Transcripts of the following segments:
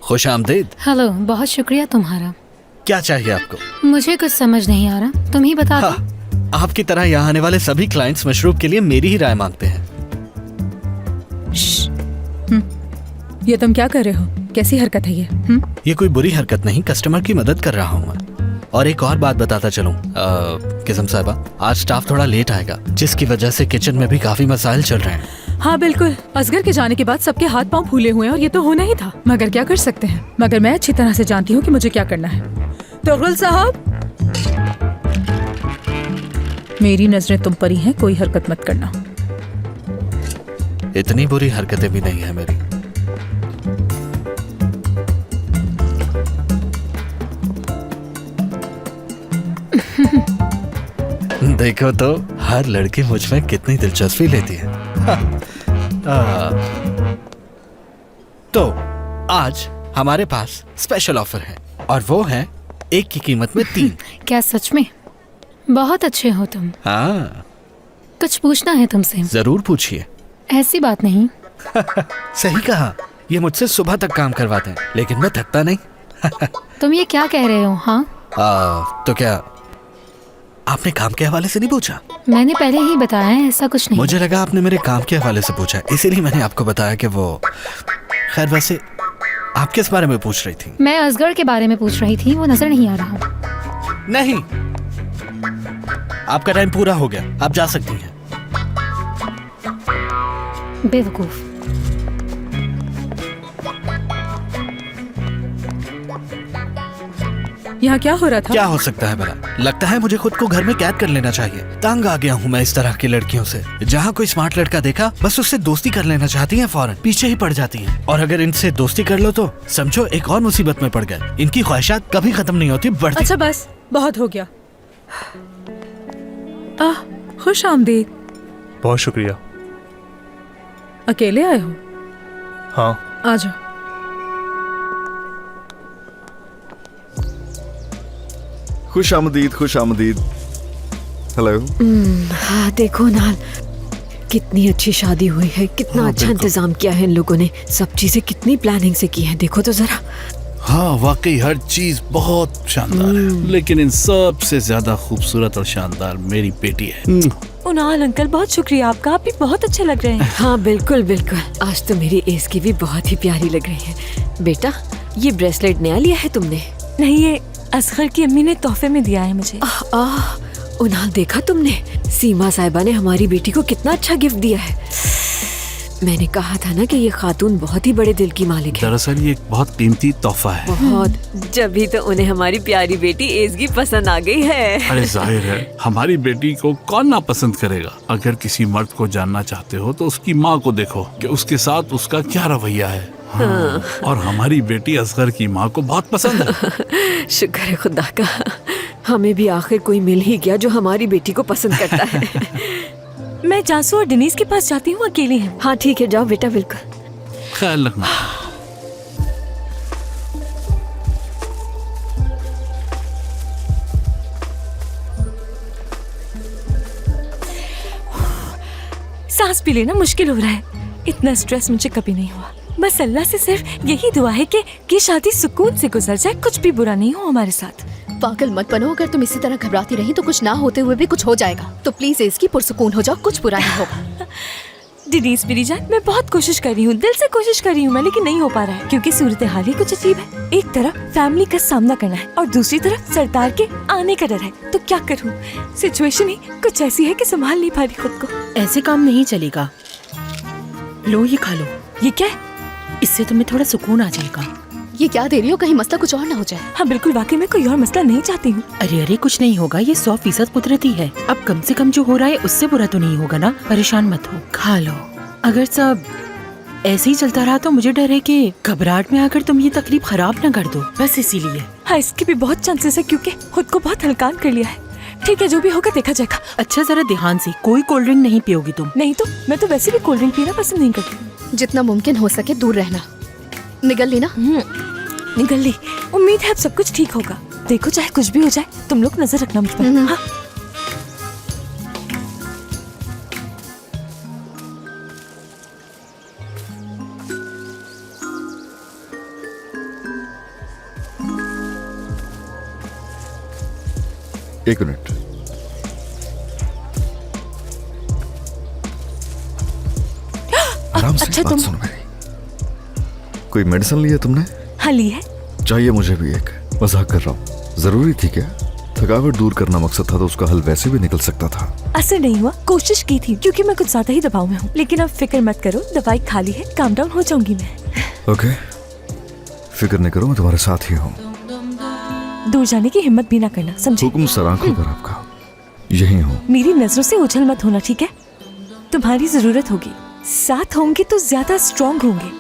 खुश आमदीद। हेलो, बहुत शुक्रिया तुम्हारा। क्या चाहिए आपको? मुझे कुछ समझ नहीं आ रहा, तुम ही बता दो। आपकी तरह यहाँ आने वाले सभी क्लाइंट्स मशरूब के लिए मेरी ही राय मांगते हैं। ये तुम क्या कर रहे हो? कैसी हरकत है ये? ये कोई बुरी हरकत नहीं, कस्टमर की मदद कर रहा हूँ मैं। और एक और बात बताता चलूं, किस्म साहिबा, आज स्टाफ थोड़ा लेट आएगा, जिसकी वजह से किचन में भी काफी मसाइल चल रहे हैं। हाँ बिल्कुल, असगर के जाने के बाद सबके हाथ पांव फूले हुए हैं और ये तो होना ही था, मगर क्या कर सकते हैं। मगर मैं अच्छी तरह से जानती हूँ कि मुझे क्या करना है। तोगुल साहब, मेरी नजरें तुम पर ही हैं, कोई हरकत मत करना। इतनी बुरी हरकतें भी नहीं है मेरी। देखो तो हर लड़की मुझ में कितनी दिलचस्पी लेती है। तो आज हमारे पास स्पेशल ऑफर है और वो है एक की कीमत में 3। क्या सच में? बहुत अच्छे हो तुम। हाँ, कुछ पूछना है तुमसे। जरूर पूछिए। ऐसी बात नहीं। सही कहा, ये मुझसे सुबह तक काम करवाते हैं, लेकिन मैं थकता नहीं। तुम ये क्या कह रहे हो? हाँ, तो क्या आपने काम के हवाले से नहीं पूछा? मैंने पहले ही बताया है, ऐसा कुछ नहीं। मुझे लगा आपने मेरे काम के हवाले से पूछा, इसीलिए मैंने आपको बताया कि वो। खैर, वैसे आप किस बारे में पूछ रही थी? मैं असगर के बारे में पूछ रही थी, वो नजर नहीं आ रहा। नहीं, आपका टाइम पूरा हो गया, आप जा सकती हैं। बेवकूफ। यहाँ क्या हो रहा था? क्या हो सकता है भला? लगता है मुझे खुद को घर में कैद कर लेना चाहिए। तंग आ गया हूँ मैं इस तरह की लड़कियों से। जहाँ कोई स्मार्ट लड़का देखा बस उससे दोस्ती कर लेना चाहती हैं, फौरन पीछे ही पड़ जाती हैं। और अगर इनसे दोस्ती कर लो तो समझो एक और मुसीबत में पड़ गए। इनकी ख्वाहिशात कभी खत्म नहीं होती, बढ़ती। अच्छा बस, बहुत हो गया। खुश आमदीद। बहुत शुक्रिया। अकेले आए हो? हाँ, आ जाओ। खुश आमदीद, खुश आमदीद। हेलो। हाँ देखो नाल, कितनी अच्छी शादी हुई है, कितना अच्छा इंतजाम किया है इन लोगों ने। सब चीजें कितनी प्लानिंग से की है, देखो तो जरा। हाँ वाकई हर चीज बहुत शानदार है, लेकिन इन सब से ज्यादा खूबसूरत और शानदार मेरी बेटी है। उनाल अंकल, बहुत शुक्रिया आपका, आप भी बहुत अच्छे लग रहे हैं। हाँ बिल्कुल बिल्कुल, आज तो मेरी एस की भी बहुत ही प्यारी लग रही है। बेटा, ये ब्रेसलेट नया लिया है तुमने? नहीं, ये असगर की अम्मी ने तोहफे में दिया है मुझे। उनाल देखा तुमने, सीमा साहिबा ने हमारी बेटी को कितना अच्छा गिफ्ट दिया है। मैंने कहा था ना कि ये खातून बहुत ही बड़े दिल की मालिक है। दरअसल ये एक बहुत कीमती तोहफा है। बहुत। जब भी तो उन्हें हमारी प्यारी बेटी एसगी पसंद आ गई है। अरे जाहिर है, हमारी बेटी को कौन ना पसंद करेगा। अगर किसी मर्द को जानना चाहते हो तो उसकी माँ को देखो कि उसके साथ उसका क्या रवैया है। हाँ। और हमारी बेटी असगर की माँ को बहुत पसंद है। शुक्र है खुदा का, हमें भी आखिर कोई मिल ही गया जो हमारी बेटी को पसंद करता है। मैं जासू और डेनीस के पास जाती हूँ, अकेली हैं। हाँ ठीक है, जाओ बेटा, बिल्कुल। ख्याल रखना। सांस भी लेना मुश्किल हो रहा है, इतना स्ट्रेस मुझे कभी नहीं हुआ। बस अल्लाह से सिर्फ यही दुआ है कि शादी सुकून से गुजर जाए, कुछ भी बुरा नहीं हो हमारे साथ। पागल मत बनो, अगर तुम इसी तरह घबराती रही तो कुछ ना होते हुए भी कुछ हो जाएगा। तो प्लीज इसकी पुरसुकून हो जाओ, कुछ बुरा नहीं होगा। डेनीस मेरी जान, मैं बहुत कोशिश कर रही हूँ, दिल से कोशिश कर रही हूँ मैं, लेकिन नहीं हो पा रहा है क्योंकि सूरत हाल ही कुछ अजीब है। एक तरफ फैमिली का सामना करना है और दूसरी तरफ सरदार के आने का डर है। तो क्या करूँ? सिचुएशन ही कुछ ऐसी है कि संभाल नहीं पा रही खुद को। ऐसे काम नहीं चलेगा। लो ये खा लो। ये क्या है? इससे तुम्हें थोड़ा सुकून आ जाएगा। ये क्या दे रही हो, कहीं मसला कुछ और ना हो जाए। हाँ बिल्कुल, वाकई में कोई और मसला नहीं चाहती हूँ। अरे अरे कुछ नहीं होगा, ये 100% कुदरती है। अब कम से कम जो हो रहा है उससे बुरा तो नहीं होगा ना, परेशान मत हो, खा लो। अगर सब ऐसे ही चलता रहा तो मुझे डर है कि घबराहट में आकर तुम ये तकलीफ खराब न कर दो, बस इसीलिए। हाँ, इसके भी बहुत चांसेस है क्योंकि खुद को बहुत हल्कान कर लिया है। ठीक है, जो भी होगा देखा जाएगा। अच्छा जरा ध्यान से, कोई कोल्ड ड्रिंक नहीं पियोगी तुम? नहीं तो मैं तो वैसे भी कोल्ड ड्रिंक पीना पसंद नहीं करती। जितना मुमकिन हो सके दूर रहना। निगल ली ना? निगल ली। उम्मीद है अब सब कुछ ठीक होगा। देखो चाहे कुछ भी हो जाए, तुम लोग नजर रखना मुझ पर। हाँ? एक मिनट। आराम से अच्छा, बात तुम- सुनो मेरी। कोई मेडिसिन लिया तुमने? हाँ ली है। चाहिए मुझे भी एक। मजाक कर रहा हूँ। जरूरी थी क्या? थकावट दूर करना मकसद था तो उसका हल वैसे भी निकल सकता था। असर नहीं हुआ, कोशिश की थी क्योंकि मैं कुछ ज्यादा ही दबाव में हूँ। लेकिन अब फिक्र मत करो, दवाई खा ली है, काम डाउन हो जाऊंगी मैं। ओके, फिक्र नहीं करो, मैं तुम्हारे साथ ही हूँ। दूर जाने की हिम्मत भी ना करना, समझे? हुक्म सर आंखों पर आपका। यही हूँ। मेरी नजरों से उछल मत होना, ठीक है? तुम्हारी जरूरत होगी, साथ होंगे तो ज्यादा स्ट्रांग होंगे।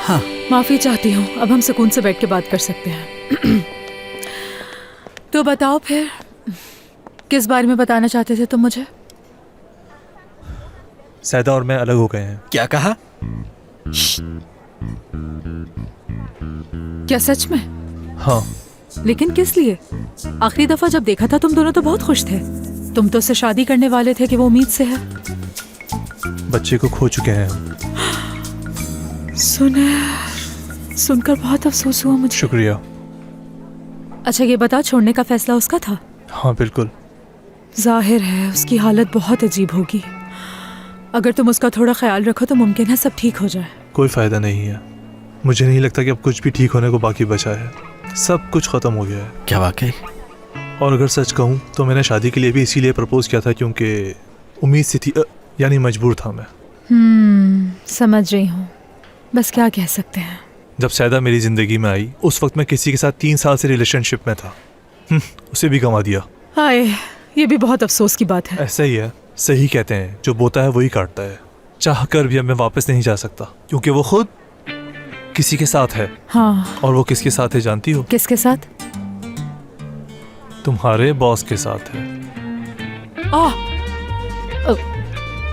हाँ, माफी चाहती हूँ, अब हम सुकून से बैठ के बात कर सकते हैं। तो बताओ फिर, किस बारे में बताना चाहते थे तुम मुझे? सैदा और मैं अलग हो गए हैं। क्या कहा? क्या सच में? हाँ, लेकिन किस लिए? आखिरी दफा जब देखा था तुम दोनों तो बहुत खुश थे। तुम तो उससे शादी करने वाले थे कि वो उम्मीद से है। बच्चे को खो चुके हैं हम। सुनकर बहुत अफसोस हुआ मुझे। शुक्रिया। अच्छा ये बता, छोड़ने का फैसला उसका था? हाँ बिल्कुल। जाहिर है उसकी हालत बहुत अजीब होगी। अगर तुम उसका थोड़ा ख्याल रखो तो मुमकिन है सब ठीक हो जाए। कोई फायदा नहीं है। मुझे नहीं लगता कि अब कुछ भी ठीक होने को बाकी बचा है। सब कुछ खत्म हो गया है। क्या वाकई? और अगर सच कहूँ तो मैंने शादी के लिए भी इसीलिए प्रपोज किया था क्योंकि उम्मीद सी थी, यानी मजबूर था मैं। समझ रही हूँ, बस क्या कह सकते हैं। जब सैदा मेरी जिंदगी में आई उस वक्त मैं किसी के साथ 3 साल से रिलेशनशिप में था। उसे भी गंवा दिया। हाय, ये भी बहुत अफसोस की बात है। ऐसा ही है, सही कहते हैं, जो बोता है वही काटता है। चाह कर भी अब मैं वापस नहीं जा सकता क्योंकि वो खुद किसी के साथ है। हाँ। और वो किसके साथ है जानती हो? किसके साथ? तुम्हारे बॉस के साथ है।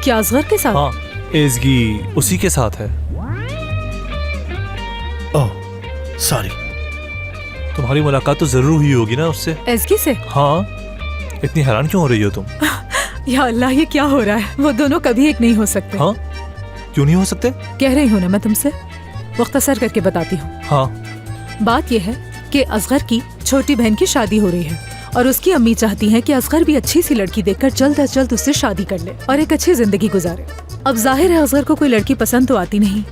क्या असगर के साथ? हाँ, एजगी उसी के साथ है। Oh sorry. तुम्हारी मुलाकात तो जरूर हुई होगी ना उससे? एजगी से? हाँ, इतनी हैरान क्यों हो रही हो तुम? या अल्लाह, ये क्या हो रहा है? वो दोनों कभी एक नहीं हो सकते। हाँ, क्यों नहीं हो सकते? कह रही हूँ ना मैं तुमसे, मुख्तसर करके बताती हूँ। हाँ, बात यह है कि असगर की छोटी बहन की शादी हो रही है और उसकी अम्मी चाहती हैं कि असगर भी अच्छी सी लड़की देखकर जल्द अज जल्द उससे शादी कर ले और एक अच्छी जिंदगी गुजारे। अब जाहिर है असगर को कोई लड़की पसंद तो आती नहीं,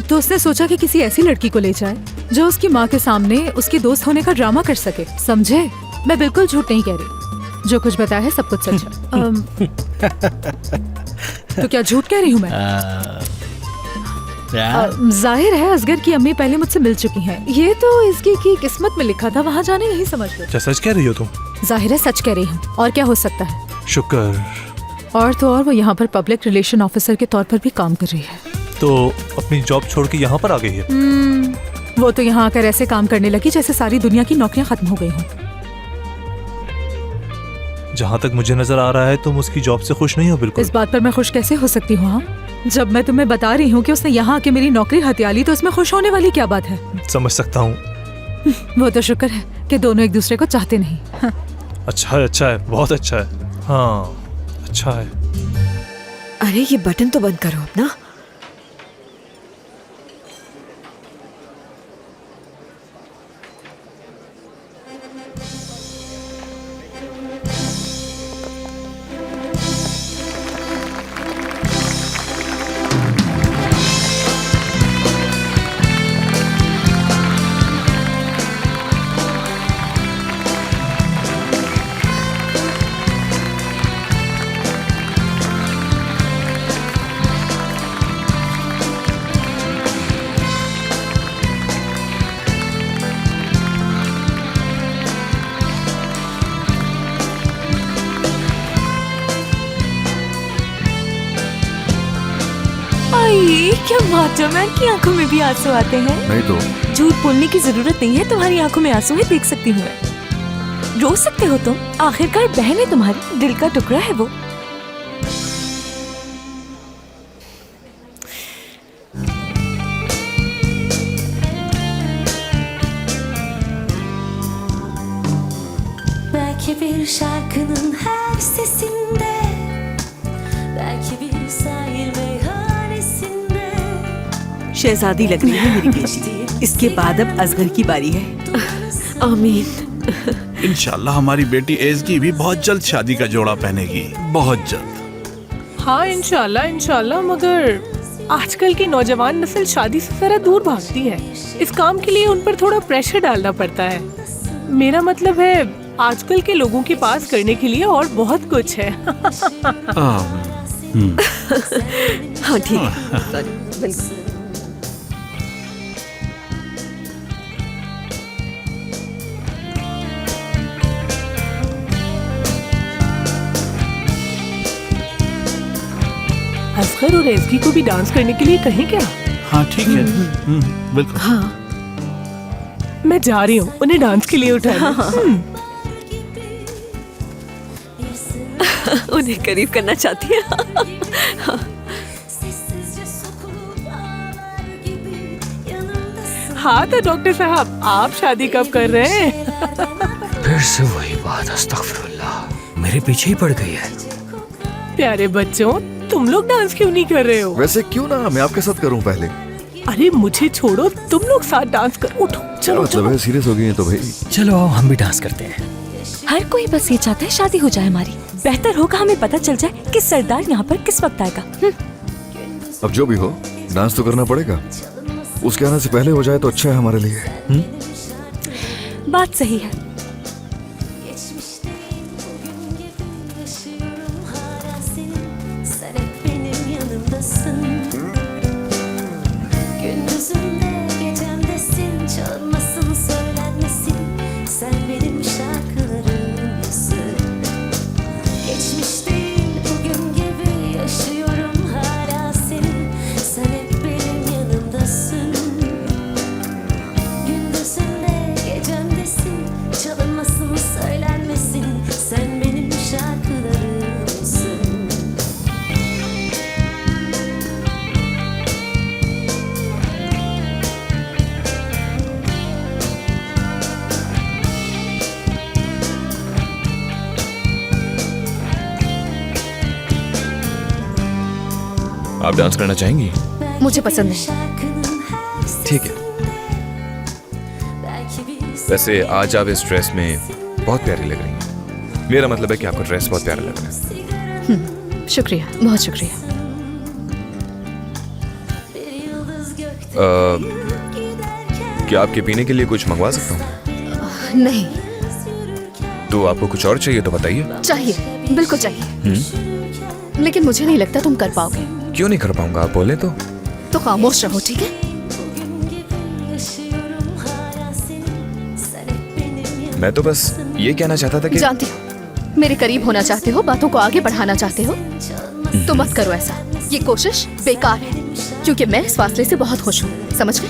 तो उसने सोचा कि किसी ऐसी लड़की को ले जाए जो उसकी माँ के सामने उसके दोस्त होने का ड्रामा कर सके। समझे? मैं बिल्कुल झूठ नहीं कह रही, जो कुछ बताया है सब कुछ सच है। तो क्या झूठ कह रही हूँ मैं? जाहिर है असगर की अम्मी पहले मुझसे मिल चुकी हैं। ये तो इसकी की किस्मत में लिखा था, वहाँ जाने नहीं समझ लो। क्या सच कह रही हो तुम? जाहिर है सच कह रही हूँ, और क्या हो सकता है। शुक्र। और तो और वो यहाँ पर पब्लिक रिलेशन ऑफिसर के तौर पर भी काम कर रही है। तो अपनी जॉब छोड़ के यहाँ पर आ गई है? वो तो यहाँ आकर ऐसे काम करने लगी जैसे सारी दुनिया की नौकरियां खत्म हो गई हों। जहाँ तक मुझे नजर आ रहा है तुम उसकी जॉब से खुश नहीं हो। बिल्कुल। इस बात पर मैं खुश कैसे हो सकती हूँ? हाँ, जब मैं तुम्हें बता रही हूँ कि उसने यहाँ आके मेरी नौकरी हत्या ली तो इसमें खुश होने वाली क्या बात है? समझ सकता हूँ। वो तो शुक्र है कि दोनों एक दूसरे को चाहते नहीं। अच्छा है, अच्छा है, बहुत अच्छा है। हाँ, अच्छा है। अरे ये बटन तो बंद करो अपना। क्या माचोमैन की आंखों में भी आंसू आते हैं? नहीं तो झूठ बोलने की जरूरत नहीं है, तुम्हारी आंखों में आंसू है, देख सकती हूँ मैं। रो सकते हो तुम, आखिरकार बहन है तुम्हारी, दिल का टुकड़ा है वो। Belki bir şarkının her sesinde, belki bir sahil meyhanesinde शहजादी लग रही है मेरी बेटी। इसके बाद अब असगर की बारी है। आमीन। इंशाल्लाह हमारी बेटी एज़गी भी बहुत जल्द शादी का जोड़ा पहनेगी, बहुत जल्द। हाँ इंशाल्लाह इंशाल्लाह, मगर आजकल की नौजवान नस्ल शादी से जरा दूर भागती है। इस काम के लिए उन पर थोड़ा प्रेशर डालना पड़ता है। मेरा मतलब है आजकल के लोगों के पास करने के लिए और बहुत कुछ है। हाँ ठीक है, बिल्कुल। असगर और एज़गी को भी डांस करने के लिए कहें क्या? हाँ ठीक है, बिल्कुल। हाँ मैं जा रही हूँ उन्हें डांस के लिए उठाने। उन्हें करीब करना चाहती है। हाँ तो डॉक्टर साहब आप शादी कब कर रहे हैं? फिर से वही बात, अस्तगफिरुल्लाह, मेरे पीछे ही पड़ गई है। प्यारे बच्चों, तुम लोग डांस क्यों नहीं कर रहे हो? वैसे क्यों ना मैं आपके साथ करूं पहले। अरे मुझे छोड़ो, तुम लोग साथ डांस करो। उठो क्या चलो मतलब है, सीरियस हो गई हैं तो भाई। चलो आओ हम भी डांस करते हैं। हर कोई बस ये चाहता है शादी हो जाए हमारी। बेहतर होगा हमें पता चल जाए कि सरदार यहाँ पर किस वक्त आएगा। अब जो भी हो, डांस तो करना पड़ेगा। उसके आने से पहले हो जाए तो अच्छा है हमारे लिए। बात सही है। आप डांस करना चाहेंगी? मुझे पसंद है। ठीक है। वैसे आज आप इस ड्रेस में बहुत प्यारी लग रही हैं। मेरा मतलब है कि आपका ड्रेस बहुत प्यारा लग रहा है। शुक्रिया, बहुत शुक्रिया। क्या आपके पीने के लिए कुछ मंगवा सकता हूँ? नहीं तो आपको कुछ और चाहिए तो बताइए। चाहिए, बिल्कुल चाहिए। लेकिन मुझे नहीं लगता तुम कर पाओगे। क्यों नहीं कर पाऊंगा, आप बोले तो खामोश रहो, ठीक है? मैं तो बस ये कहना चाहता था कि जानती हो, मेरे करीब होना चाहते हो, बातों को आगे बढ़ाना चाहते हो, तो मत करो ऐसा। ये कोशिश बेकार है, क्योंकि मैं इस फासले से बहुत खुश हूँ, समझ गए?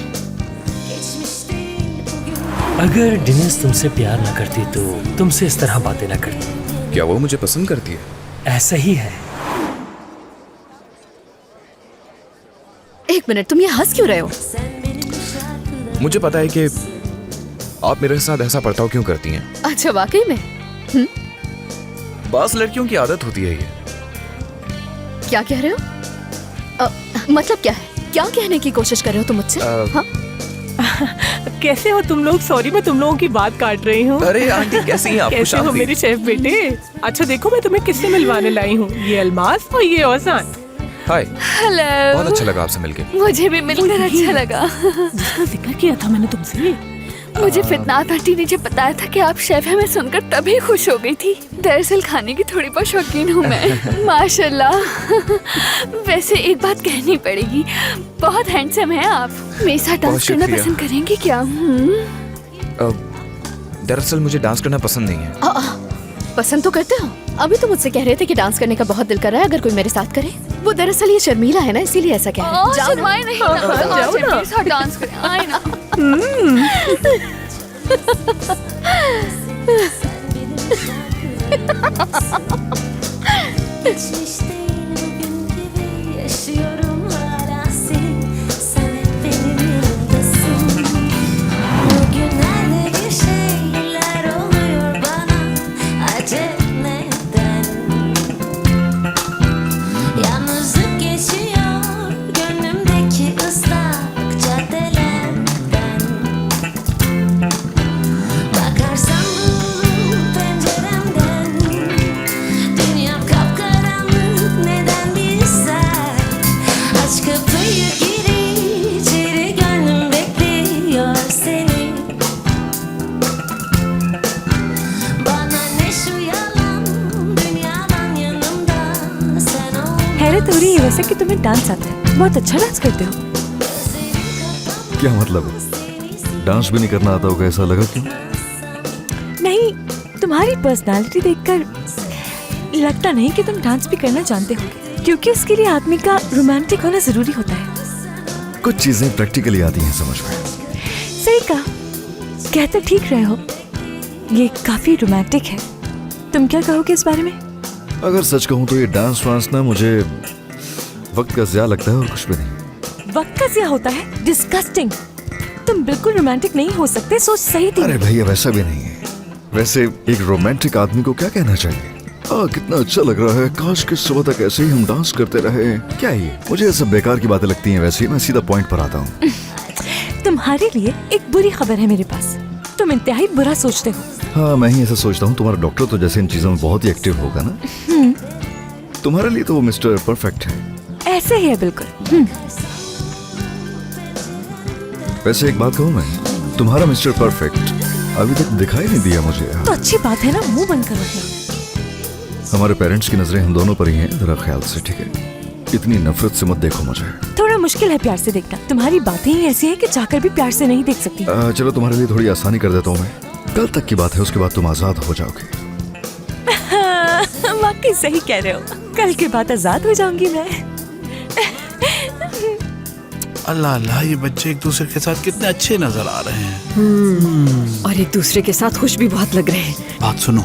अगर डिनेश तुमसे प्यार न करती तो तुमसे इस तरह बातें न करती। क्या वो मुझे पसंद करती है? ऐसा ही है। एक मिनट, तुम ये हंस क्यों रहे हो? मुझे पता है कि आप मेरे साथ ऐसा बर्ताव क्यों करती हैं। अच्छा, वाकई में? बास लड़कियों की आदत होती है ये। क्या कह रहे हो? मतलब क्या है? क्या कहने की कोशिश कर रहे हो तुम मुझसे? हाँ? कैसे हो तुम लोग? सॉरी, मैं तुम लोगों की बात काट रही हूँ। अरे आंटी कैसी हैं आप? कैसे हो मेरे शेफ बेटे? अच्छा देखो, मैं तुम्हें किससे मिलवाने लाई हूँ। ये अलमास और ये औसान। हाय। हेलो। बहुत अच्छा लगा आपसे मिलके। मुझे भी मिलकर अच्छा लगा। जिसका जिक्र किया था मैंने तुमसे। मुझे फितनात आंटी ने जब बताया था कि आप शेफ हैं, मैं सुनकर तभी खुश हो गई थी। दरअसल खाने की थोड़ी बहुत शौकीन हूँ मैं। माशाल्लाह। वैसे एक बात कहनी पड़ेगी, बहुत हैंडसम हैं आप। मेरे साथ डांस करना पसंद करेंगे क्या? दरअसल मुझे डांस करना पसंद नहीं है। पसंद तो करते हो। अभी तो मुझसे कह रहे थे कि डांस करने का बहुत दिल कर रहा है, अगर कोई मेरे साथ करे। वो दरअसल ये शर्मीला है ना, इसीलिए ऐसा कह रहे हैं। जाओ ना, मेरे साथ डांस करें। आए ना। हैरत हो रही है वैसे कि तुम्हें डांस आता है, बहुत अच्छा डांस करते हो। क्या मतलब है? डांस भी नहीं करना आता होगा ऐसा लगा क्यों? नहीं, तुम्हारी पर्सनालिटी देखकर लगता नहीं कि तुम डांस भी करना जानते होगे, क्योंकि उसके लिए आदमी का रोमांटिक होना जरूरी होता है। कुछ चीजें प्रैक्टिकली आती हैं समझ में। सही कहा, कहते ठीक रहे हो, ये काफी रोमांटिक है। तुम क्या कहोगे इस बारे में? अगर सच कहूँ तो ये डांस वांस ना मुझे वक्त का ज़्यादा लगता है और कुछ भी नहीं। वक्त का ज़्यादा होता है? डिस्गस्टिंग। तुम बिल्कुल रोमांटिक नहीं हो सकते, सोच सही थी। अरे भैया वैसा भी नहीं है। वैसे एक रोमांटिक आदमी को क्या कहना चाहिए? कितना अच्छा लग रहा है, काश कि सुबह तक ऐसे ही हम डांस करते रहे। क्या ये मुझे सब बेकार की बातें लगती हैं। वैसे ही मैं सीधा पॉइंट पर आता हूँ। तुम्हारे लिए एक बुरी खबर है मेरे पास, तुम इंतहाई बुरा सोचते हो। हाँ मैं ही ऐसा सोचता हूँ। तुम्हारा डॉक्टर तो जैसे इन चीजों में बहुत ही एक्टिव होगा ना। तुम्हारे लिए तो वो मिस्टर परफेक्ट है। ऐसे ही है बिल्कुल। वैसे एक बात कहूँ मैं, तुम्हारा मिस्टर परफेक्ट अभी तक दिखाई नहीं दिया मुझे। तो अच्छी बात है ना, मुंह बंद करो अपना। हमारे पेरेंट्स की नजरें हम दोनों पर ही हैं, जरा ख्याल से, ठीक है? इतनी नफरत से मत देखो मुझे। थोड़ा मुश्किल है प्यार से देखना, तुम्हारी बातें ही ऐसी हैं कि चाहकर भी प्यार से नहीं देख सकती। चलो तुम्हारे लिए थोड़ी आसानी कर देता हूँ मैं। कल तक की बात है, उसके बाद तुम आजाद हो जाओगे। वाकई सही कह रहे हो, कल के बाद आजाद हो जाऊंगी मैं। अल्लाह अल्लाह, ये बच्चे एक दूसरे के साथ कितने अच्छे नजर आ रहे हैं। और एक दूसरे के साथ खुश भी बहुत लग रहे हैं। बात सुनो,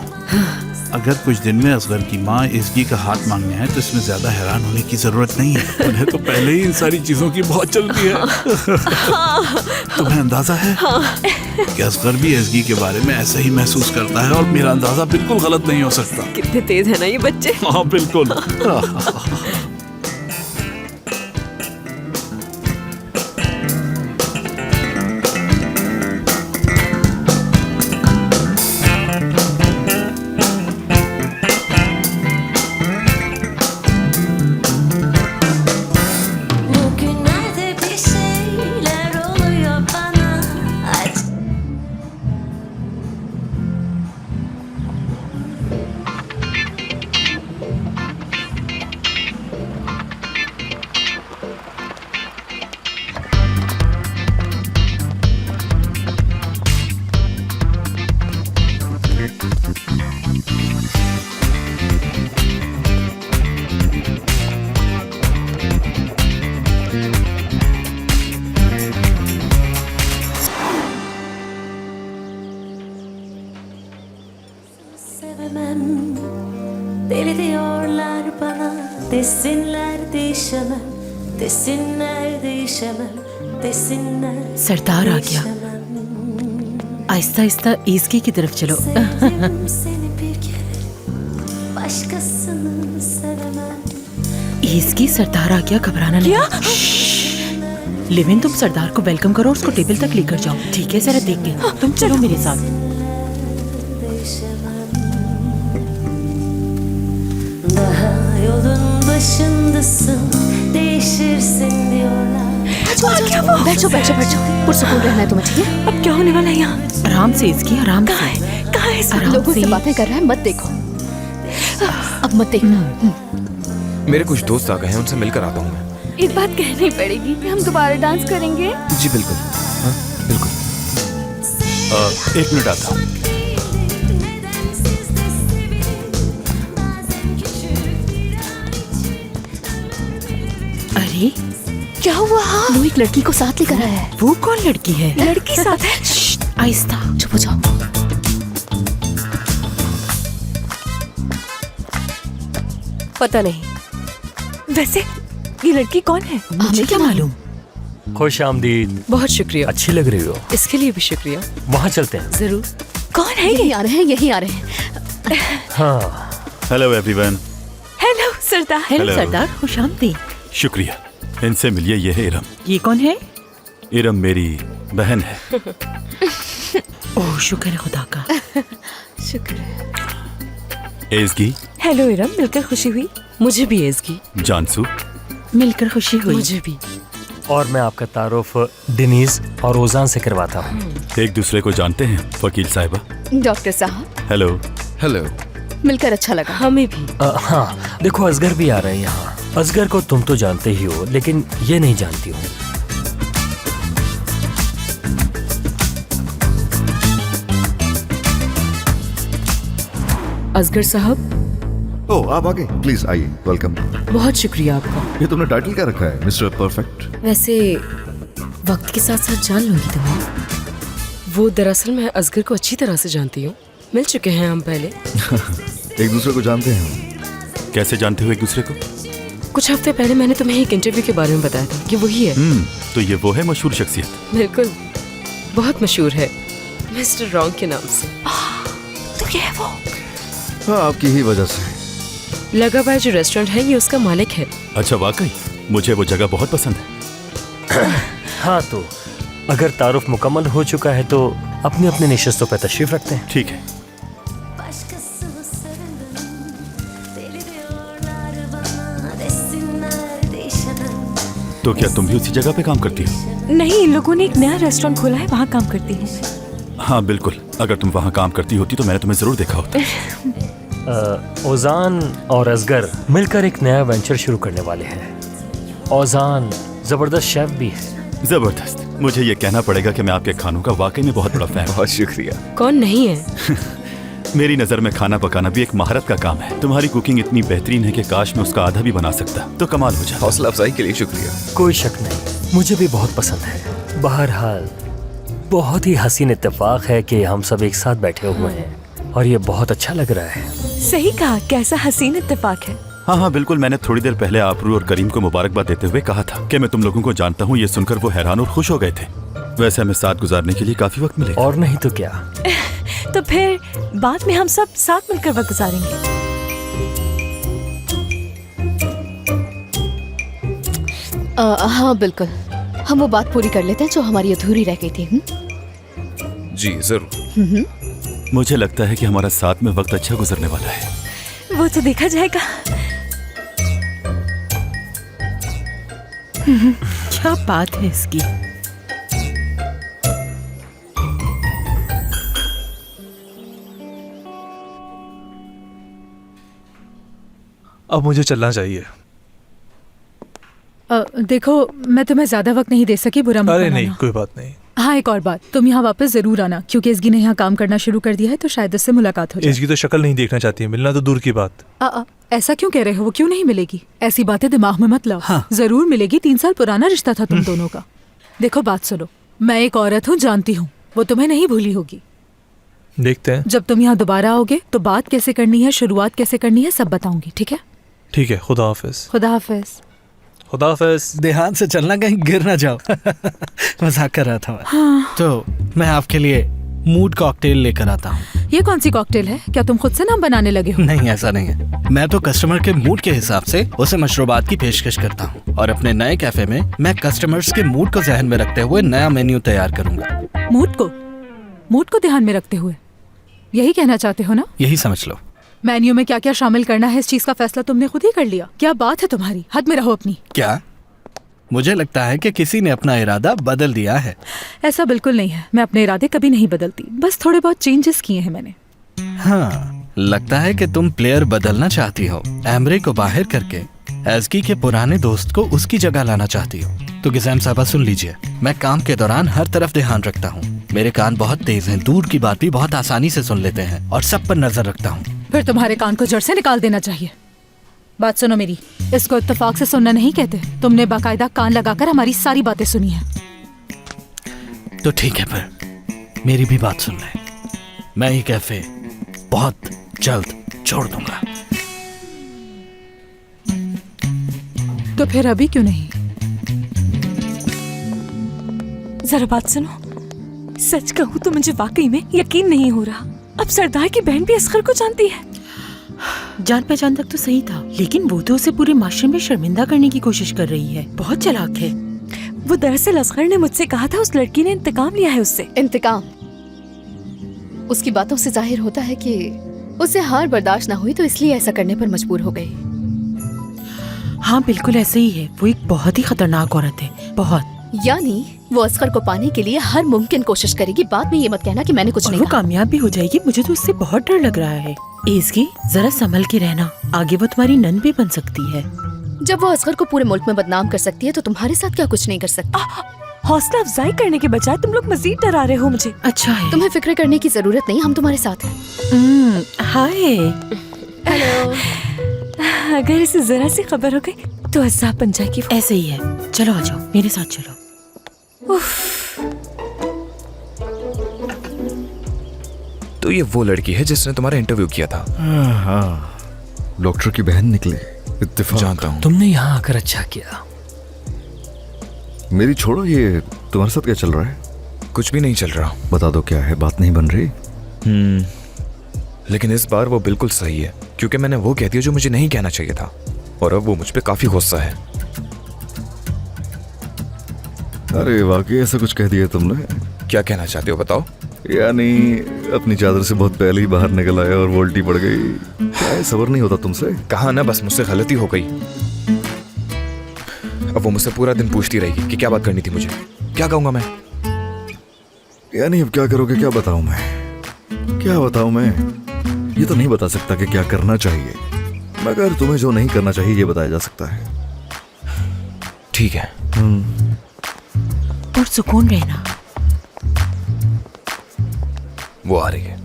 अगर कुछ दिन में असगर की माँ इसकी का हाथ मांगने है तो इसमें ज्यादा हैरान होने की जरूरत नहीं है। उन्हें तो पहले ही इन सारी चीजों की बहुत चलती है। तुम्हें अंदाजा है कि असगर भी एसगी के बारे में ऐसा ही महसूस करता है और मेरा अंदाजा बिल्कुल गलत नहीं हो सकता। कितने तेज है ना ये बच्चे। हाँ बिल्कुल। Bugünlerde bir şeyler oluyor bana. Sevemem, deli diyorlar bana. Desinler değişemem, desinler değişemem, desinler सरदार आ गया। आहिस्ता आहिस्ता ईज़की की तरफ चलो। sevdim seni bir kere, başkasını sevemem. ईज़की, सरदार आ गया, घबराना नहीं। लिविन, तुम सरदार को वेलकम करो और उसको टेबल तक लेकर जाओ, ठीक है? जरा देख के तुम चलो मेरे साथ। Daha yolun başındasın, değişirsin diyorlar. बैठो बैठो बैठो, पुरसुकून रहना है तुम्हें, ठीक है? अब क्या होने वाला है यहाँ? आराम से ईज़की, आराम से। कहाँ है सब? आराम लोगों से। से बातें कर रहा है, मत देखो। अब मत देखना। मेरे कुछ दोस्त आ गए हैं, उनसे मिलकर आता हूँ मैं। एक बात कहनी पड़ेगी, हम दोबारा डांस करेंगे। जी बिल्कुल। हाँ बिल्कुल। एक मिनट आता हूँ। अरे क्या हुआ? वो एक लड़की को साथ लेकर आया है। वो कौन लड़की है? लड़की साथ है? श्श्श, आहिस्ता। चुप हो जाओ। पता नहीं। वैसे ये लड़की कौन है? मुझे क्या मालूम? खुश आमदीद। बहुत शुक्रिया, अच्छी लग रही हो। इसके लिए भी शुक्रिया। वहाँ चलते हैं। जरूर। कौन है यही ये? आ रहे हैं, यही आ रहे हैं। हाँ, हेलो एवरीवन। हेलो सरदार। हेलो सरदार, खुश आमदीद। शुक्रिया। इनसे मिलिए, ये है इरम। ये कौन है? इरम मेरी बहन है। ओह शुक्र है खुदा का। शुक्र है। एज़गी, हेलो इरम, मिलकर खुशी हुई। मुझे भी एज़गी। जानसू, मिलकर खुशी हुई। मुझे भी। और मैं आपका तारुफ डिनीज और ओजान से करवाता हूँ। एक दूसरे को जानते हैं वकील साहिबा। डॉक्टर साहब, हेलो। हेलो। मिलकर अच्छा लगा। हमें भी। हाँ, देखो असगर भी आ रहे हैं यहाँ। असगर को तुम तो जानते ही हो, लेकिन ये नहीं जानती हो। असगर साहब। ओह, आप आ गए। प्लीज आइए, वेलकम। बहुत शुक्रिया आपका। ये तुमने टाइटल क्या रखा है? Mister perfect. वैसे वक्त के साथ साथ जान लूंगी तुम्हें। वो दरअसल मैं असगर को अच्छी तरह से जानती हूँ, मिल चुके हैं हम पहले। एक दूसरे को जानते हैं हम। कैसे जानते हो एक दूसरे को? कुछ हफ्ते पहले मैंने तुम्हें एक इंटरव्यू के बारे में बताया था कि वही है। तो ये वो है मशहूर शख्सियत? बिल्कुल, बहुत मशहूर है, मिस्टर रॉन्ग के नाम से। तो ये है वो? हाँ, आपकी ही वजह से। लगा भाई जो रेस्टोरेंट है ये उसका मालिक है। अच्छा, वाकई मुझे वो जगह बहुत पसंद है। हाँ, तो अगर तारुफ मुकम्मल हो चुका है तो अपने अपने नशिस्तों पर तशरीफ रखते हैं। ठीक है। तो क्या तुम भी उसी जगह पे काम करती हो? नहीं, इन लोगों ने एक नया रेस्टोरेंट खोला है, वहाँ काम करती हूँ। हाँ बिल्कुल, अगर तुम वहाँ काम करती होती तो मैंने तुम्हें जरूर देखा होता। ओजान और असगर मिलकर एक नया वेंचर शुरू करने वाले हैं। ओजान जबरदस्त शेफ भी है। जबरदस्त। मुझे ये कहना पड़ेगा कि मैं आपके खानों का वाकई में बहुत बड़ा फैन हूँ। बहुत शुक्रिया। कौन नहीं है? मेरी नजर में खाना पकाना भी एक महारत का काम है। तुम्हारी कुकिंग इतनी बेहतरीन है कि काश मैं उसका आधा भी बना सकता तो कमाल हो जाता। हौसला अफजाई के लिए शुक्रिया। कोई शक नहीं, मुझे भी बहुत पसंद है। बहरहाल बहुत ही हसीन इत्तेफाक है कि हम सब एक साथ बैठे हुए हैं और ये बहुत अच्छा लग रहा है। सही कहा, कैसा हसीन इत्तेफाक है। हाँ हाँ बिल्कुल, मैंने थोड़ी देर पहले आपरू और करीम को मुबारकबाद देते हुए कहा था कि मैं तुम लोगों को जानता हूँ। ये सुनकर वो हैरान और खुश हो गए थे। वैसे हमें साथ गुजारने के लिए काफी वक्त मिलेगा। और नहीं तो क्या। तो फिर बाद में हम सब साथ मिलकर वक्त गुजारेंगे। हाँ बिल्कुल, हम वो बात पूरी कर लेते हैं जो हमारी अधूरी रह गई थी। जी जरूर। मुझे लगता है कि हमारा साथ में वक्त अच्छा गुजरने वाला है। वो तो देखा जाएगा। क्या बात है इसकी। अब मुझे चलना चाहिए। देखो, मैं तुम्हें ज्यादा वक्त नहीं दे सकी, बुरा मत अरे मानना। नहीं, कोई बात नहीं। हाँ, एक और बात, तुम यहाँ वापस जरूर आना क्योंकि इसगी ने यहाँ काम करना शुरू कर दिया है, तो शायद उससे मुलाकात हो जाए। इसकी तो शक्ल नहीं देखना चाहती है, मिलना तो दूर की बात। ऐसा क्यों कह रहे हो? वो क्यों नहीं मिलेगी? ऐसी बातें दिमाग में मत लाओ। हाँ। जरूर मिलेगी, 3 साल पुराना रिश्ता था तुम दोनों का। देखो बात सुनो, मैं एक औरत हूँ, जानती हूँ, वो तुम्हें नहीं भूली होगी। देखते हैं। जब तुम यहाँ दोबारा आओगे तो बात कैसे करनी है, शुरुआत कैसे करनी है, सब बताऊंगी। ठीक है? ठीक है, खुदा हाफिज। खुदा हाफिज। खुदा हाफिज। ध्यान से चलना, कहीं गिर ना जाओ। मजाक कर रहा था मैं। हाँ। तो मैं आपके लिए मूड कॉकटेल लेकर आता हूँ। ये कौन सी कॉकटेल है? क्या तुम खुद से नाम बनाने लगे हो? नहीं, ऐसा नहीं है। मैं तो कस्टमर के मूड के हिसाब से उसे मशरूबात की पेशकश करता हूँ और अपने नए कैफे में मैं कस्टमर्स के मूड को ज़हन में रखते हुए नया मेन्यू तैयार करूँगा। मूड को ध्यान में रखते हुए, यही कहना चाहते हो ना? यही समझ लो। मेन्यू में क्या क्या शामिल करना है, इस चीज का फैसला तुमने खुद ही कर लिया? क्या बात है तुम्हारी, हद में रहो अपनी। क्या? मुझे लगता है कि किसी ने अपना इरादा बदल दिया है। ऐसा बिल्कुल नहीं है, मैं अपने इरादे कभी नहीं बदलती, बस थोड़े बहुत चेंजेस किए हैं मैंने। हाँ, लगता है कि तुम प्लेयर बदलना चाहती हो। एमरे को बाहर करके एज़की के पुराने दोस्त को उसकी जगह लाना चाहती हो। तो गिज़ैम साहबा सुन लीजिए, मैं काम के दौरान हर तरफ ध्यान रखता हूँ। मेरे कान बहुत तेज हैं, दूर की बात भी बहुत आसानी से सुन लेते हैं और सब पर नजर रखता हूँ। फिर तुम्हारे कान को जड़ से निकाल देना चाहिए। बात सुनो मेरी, इसको इत्तेफाक से सुनना नहीं कहते। तुमने बाकायदा कान लगाकर हमारी सारी बातें सुनी है। तो ठीक है, फिर मेरी भी बात सुन ले। मैं ये कैफे बहुत जल्द छोड़ दूंगा। तो फिर अभी क्यों नहीं? जरा बात सुनो, सच कहूँ तो मुझे वाकई में यकीन नहीं हो रहा। अब सरदार की बहन भी असगर को जानती है। जान पहचान तक तो सही था, लेकिन वो तो उसे पूरे माशरे में शर्मिंदा करने की कोशिश कर रही है। बहुत चालाक है वो। दरअसल असगर ने मुझसे कहा था उस लड़की ने इंतकाम लिया है उससे। इंतकाम? उसकी बातों से जाहिर होता है कि उसे हार बर्दाश्त ना हुई तो इसलिए ऐसा करने पर मजबूर हो गई। हाँ बिल्कुल ऐसे ही है। वो एक बहुत ही खतरनाक औरत है, बहुत। यानी वो असगर को पाने के लिए हर मुमकिन कोशिश करेगी। बाद में ये मत कहना कि मैंने कुछ नहीं वो कहा। कामयाब भी हो जाएगी। मुझे तो उससे बहुत डर लग रहा है। इसकी जरा संभल के रहना, आगे वो तुम्हारी नन भी बन सकती है। जब वो असगर को पूरे मुल्क में बदनाम कर सकती है तो तुम्हारे साथ क्या कुछ नहीं कर सकती। हौसला अफजाई करने के बजाय तुम लोग मजीद डरा रहे हो मुझे। अच्छा है। तुम्हें फिक्र करने की जरूरत नहीं, हम तुम्हारे साथ हैं। हाय। हेलो। अगर इसे जरा सी खबर हो गई तो अज़ाब बन जाएगी। ऐसे ही है, चलो आ जाओ मेरे साथ चलो। तो ये वो लड़की है जिसने तुम्हारा इंटरव्यू किया था। हाँ, डॉक्टर की बहन निकले। इत्तेफाक। जानता हूँ। तुमने यहाँ आकर अच्छा किया। मेरी छोड़ो, ये तुम्हारे साथ क्या चल रहा है? कुछ भी नहीं चल रहा। बता दो क्या है, बात नहीं बन रही। लेकिन इस बार वो बिल्कुल सही है, क्योंकि मैंने वो कह दिया जो मुझे नहीं कहना चाहिए था, और अब वो मुझ पे काफी गुस्सा है। अरे वाकई ऐसा कुछ कह दिया तुमने? क्या कहना चाहते हो बताओ? यानी अपनी चादर से बहुत पहले ही बाहर निकल आया और वो उल्टी पड़ गई। क्या सबर नहीं होता तुमसे? कहा ना, बस मुझसे गलती हो गई। अब वो मुझसे पूरा दिन पूछती रहेगी कि क्या बात करनी थी मुझे। क्या कहूंगा मैं? यानी अब क्या करोगे? क्या बताऊं मैं? क्या बताऊं मैं? ये तो नहीं बता सकता कि क्या करना चाहिए, मगर तुम्हें जो नहीं करना चाहिए ये बताया जा सकता है। ठीक है। और सुकून रहना। वो आ रही है।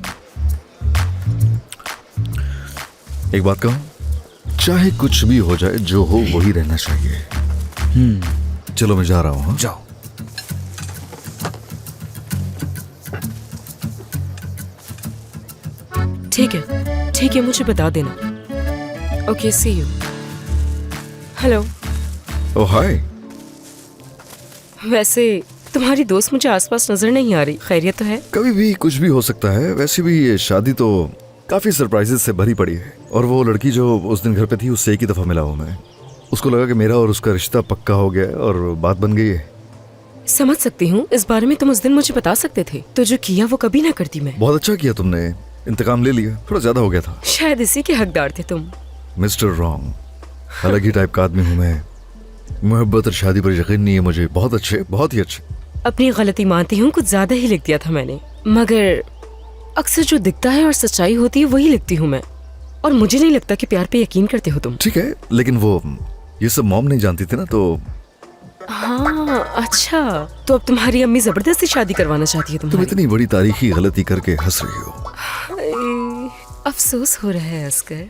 एक बात कहूं, चाहे कुछ भी हो जाए, जो हो वही रहना चाहिए। चलो मैं जा रहा हूं। जाओ। ठीक है, मुझे बता देना। Okay, see you. Hello. Oh hi. वैसे तुम्हारी दोस्त मुझे आसपास नजर नहीं आ रही, खैरियत तो है? कभी भी कुछ भी हो सकता है। वैसे भी ये शादी तो काफी सरप्राइजेस से भरी पड़ी है, और वो लड़की जो उस दिन घर पे थी उससे एक ही दफा मिला हूं मैं। उसको लगा कि मेरा और उसका रिश्ता पक्का हो गया है और बात बन गई है। समझ सकती हूँ, इस बारे में तुम उस दिन मुझे बता सकते थे, तो जो किया वो कभी ना करती मैं। बहुत अच्छा किया तुमने, इंतकाम ले लिया। थोड़ा ज्यादा हो गया था। शायद इसी के हकदार थे तुम। मिस्टर रॉन्ग, अलग ही टाइप का आदमी हूँ मैं। मोहब्बत और शादी पर यकीन नहीं है मुझे। बहुत अच्छे, बहुत ही अच्छे। अपनी गलती मानती हूँ, कुछ ज्यादा ही लिख दिया था मैंने, मगर अक्सर जो दिखता है और सच्चाई होती है वही लिखती हूँ मैं, और मुझे नहीं लगता कि प्यार पे यकीन करते हो तुम। ठीक है, लेकिन वो ये सब मॉम नहीं जानती थी ना, तो हाँ अच्छा, तो अब तुम्हारी अम्मी जबरदस्ती शादी करवाना चाहती है तुम तुम्हारी? इतनी बड़ी तारीखी गलती करके हंस रही हो। अफसोस हो रहा है Asghar.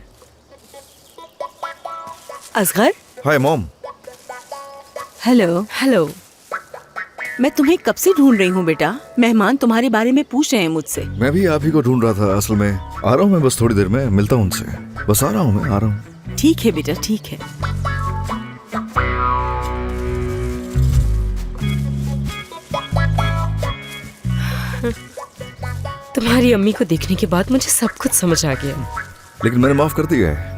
Asghar. Hi mom. Hello. मैं तुम्हें कब से ढूंढ रही हूँ बेटा। मेहमान तुम्हारे बारे में पूछ रहे हैं मुझसे। मैं भी आप ही को ढूंढ रहा था। असल में आ रहा हूँ मैं, बस थोड़ी देर में मिलता हूँ उनसे। बस आ रहा हूँ मैं, आ रहा हूँ। ठीक है बेटा, ठीक है। तुम्हारी अम्मी को देखने के बाद मुझे सब कुछ समझ आ गया। लेकिन मैंने माफ कर दिया है।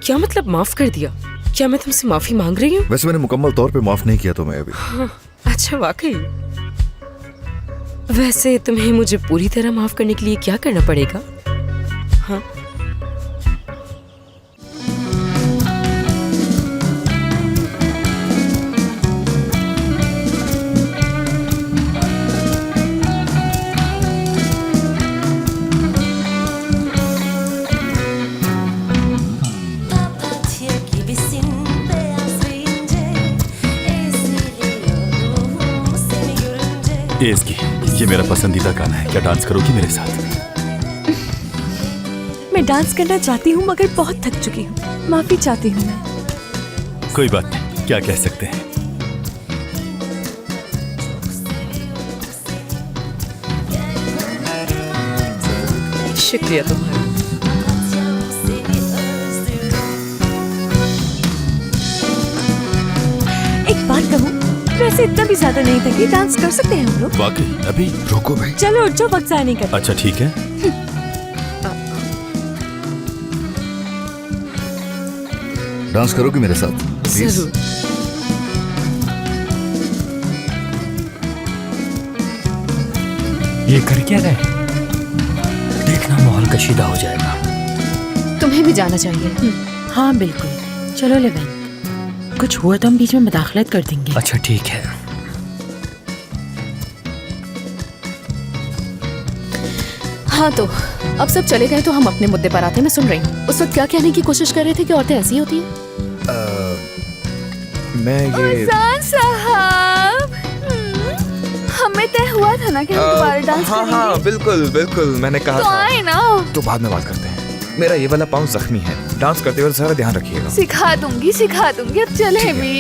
क्या मतलब माफ कर दिया? क्या मैं तुमसे माफी मांग रही हूँ? वैसे मैंने मुकम्मल तौर पे माफ नहीं किया तुम्हें अभी। हाँ, अच्छा वाकई। वैसे तुम्हें मुझे पूरी तरह माफ करने के लिए क्या करना पड़ेगा? हाँ? एज़की, ये मेरा पसंदीदा गाना है। क्या डांस करोगी मेरे साथ? मैं डांस करना चाहती हूँ मगर बहुत थक चुकी हूँ। माफी चाहती हूँ मैं। कोई बात नहीं, क्या कह सकते हैं। शुक्रिया तुम्हारा। एक बात कहूँ, वैसे इतना भी ज्यादा नहीं था कि डांस कर सकते हैं हम लोग। वाकई? अभी रोको भाई। चलो उठ जाओ, वक्त जाया नहीं करते। अच्छा ठीक है। डांस करोगे मेरे साथ? प्लीज। जरूर। ये कर क्या रहे? देखना माहौल कशीदा हो जाएगा। तुम्हें भी जाना चाहिए। हाँ बिल्कुल, चलो लेवन। कुछ हुआ तो हम बीच में मुदाखलत कर देंगे। अच्छा ठीक है। हाँ तो अब सब चले गए तो हम अपने मुद्दे पर आते। मैं सुन रही हूँ। उस वक्त क्या कहने की कोशिश कर रहे थे कि औरतें ऐसी होती हैं? मैं ये उजान साहब, हमें तय हुआ था ना कि हम दोबारा डांस हाँ करेंगे। हाँ बिल्कुल बिल्कुल, मैंने कहा तो था। आए ना। तो बाद में बात करते हैं। मेरा ये वाला पाँव जख्मी है, डांस करते हुए सारा ध्यान रखिएगा। सिखा दूंगी अब चले भी।